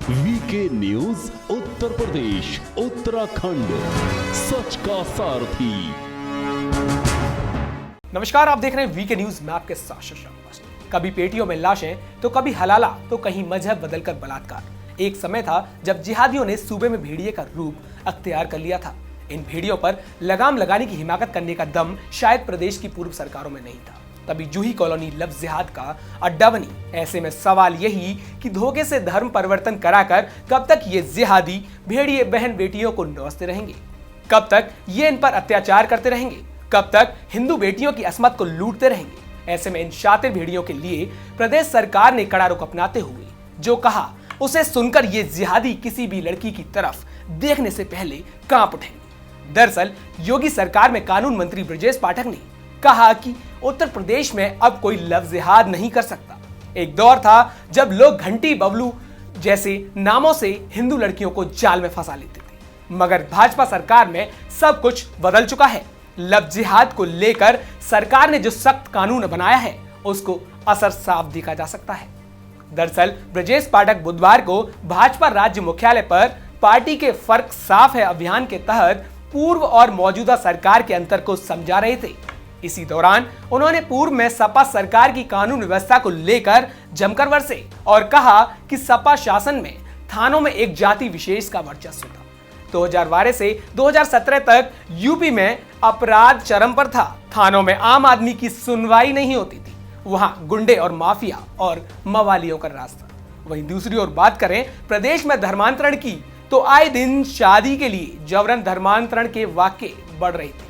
VK news Uttar Pradesh Uttarakhand, सच का सारथी। नमस्कार, आप देख रहे हैं वीके न्यूज में आपके साथ शशांक। कभी पेटियों में लाशें तो कभी हलाला तो कहीं मजहब बदलकर बलात्कार। एक समय था जब जिहादियों ने सूबे में भेड़िए का रूप अख्तियार कर लिया था। इन भेड़ियों पर लगाम लगाने की हिमाकत करने का दम शायद प्रदेश की पूर्व सरकारों में नहीं था। तभी जूही कॉलोनी लफ्ज़ जिहाद का अड्डा बनी। ऐसे में सवाल यही कि धोखे से धर्म परिवर्तन कराकर कब तक ये जिहादी भेड़िए बहन बेटियों को नौचते रहेंगे? कब तक ये इन पर अत्याचार करते रहेंगे? कब तक हिंदू बेटियों की असमत को लूटते रहेंगे? ऐसे में इन शातिर भेड़ियों के लिए प्रदेश सरकार ने कड़ा रुख अपनाते हुए जो कहा, उसे सुनकर ये जिहादी किसी भी लड़की की तरफ देखने से पहले कांप उठेंगे। दरअसल योगी सरकार में कानून मंत्री ब्रजेश पाठक ने कहा कि उत्तर प्रदेश में अब कोई लफ्ज़ जिहाद नहीं कर सकता। एक दौर था जब लोग घंटी, बबलू जैसे नामों से हिंदू लड़कियों को जाल में फंसा लेते थे, मगर भाजपा सरकार में सब कुछ बदल चुका है। लफ्ज़ जिहाद को लेकर सरकार ने जो सख्त कानून बनाया है उसको असर साफ देखा जा सकता है। दरअसल ब्रजेश पाठक बुधवार को भाजपा राज्य मुख्यालय पर पार्टी के फर्क साफ है अभियान के तहत पूर्व और मौजूदा सरकार के अंतर को समझा रहे थे। इसी दौरान उन्होंने पूर्व में सपा सरकार की कानून व्यवस्था को लेकर जमकर बरसे और कहा कि सपा शासन में थानों में एक जाति विशेष का वर्चस्व था। 2012 से 2017 तक यूपी में अपराध चरम पर था। थानों में आम आदमी की सुनवाई नहीं होती थी, वहां गुंडे और माफिया और मवालियों का राज था। वहीं दूसरी ओर बात करें प्रदेश में धर्मांतरण की, तो आए दिन शादी के लिए जबरन धर्मांतरण के वाकये बढ़ रहे थे।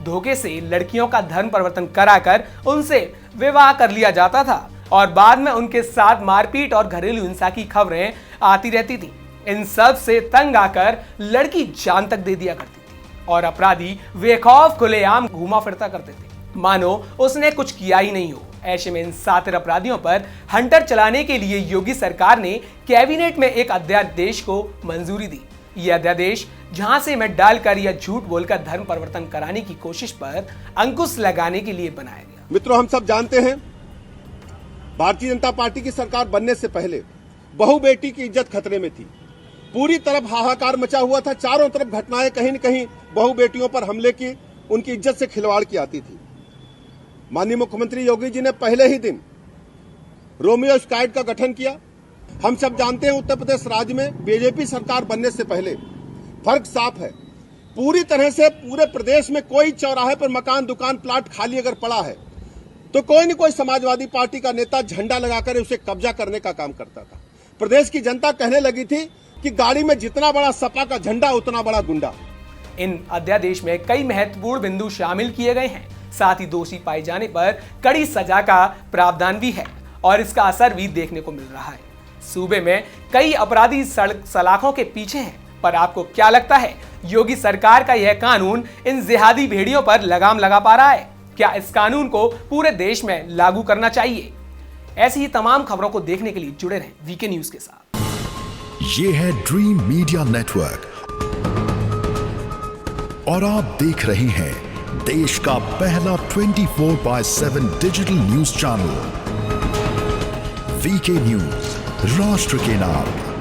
धोखे से लड़कियों का धर्म परिवर्तन कराकर उनसे विवाह कर लिया जाता था और बाद में उनके साथ मारपीट और घरेलू हिंसा की खबरें आती रहती थी। इन सब से तंग आकर लड़की जान तक दे दिया करती थी और अपराधी बेखौफ खुलेआम घूमा फिरता करते थे, मानो उसने कुछ किया ही नहीं हो। ऐसे में इन सातिर अपराधियों पर हंटर चलाने के लिए योगी सरकार ने कैबिनेट में एक अध्यादेश को मंजूरी दी। यह अध्यादेश झांसे में डालकर या झूठ बोलकर धर्म परिवर्तन कराने की कोशिश पर अंकुश लगाने के लिए बनाया गया। मित्रों, हम सब जानते हैं भारतीय जनता पार्टी की सरकार बनने से पहले बहु बेटी की इज्जत खतरे में थी। पूरी तरफ हाहाकार मचा हुआ था। चारों तरफ घटनाएं कहीं न कहीं बहु बेटियों पर हमले की, उनकी इज्जत से खिलवाड़ की आती थी। माननीय मुख्यमंत्री योगी जी ने पहले ही दिन रोमियो स्क्वाड का गठन किया। हम सब जानते हैं उत्तर प्रदेश राज्य में बीजेपी सरकार बनने से पहले फर्क साफ है। पूरी तरह से पूरे प्रदेश में कोई चौराहे पर मकान, दुकान, प्लाट खाली अगर पड़ा है तो कोई न कोई समाजवादी पार्टी का नेता झंडा लगाकर उसे कब्जा करने का काम करता था। प्रदेश की जनता कहने लगी थी कि गाड़ी में जितना बड़ा सपा का झंडा उतना बड़ा गुंडा। इन अध्यादेश में कई महत्वपूर्ण बिंदु शामिल किए गए हैं। साथ ही दोषी पाए जाने पर कड़ी सजा का प्रावधान भी है और इसका असर भी देखने को मिल रहा है। सूबे में कई अपराधी सलाखों के पीछे हैं, पर आपको क्या लगता है, योगी सरकार का यह कानून इन जिहादी भेड़ियों पर लगाम लगा पा रहा है? क्या इस कानून को पूरे देश में लागू करना चाहिए? ऐसी ही तमाम खबरों को देखने के लिए जुड़े रहें वीके न्यूज के साथ। ये है ड्रीम मीडिया नेटवर्क और आप देख रहे हैं देश का पहला 24/7 digital news channel VK news, राष्ट्र के नाम।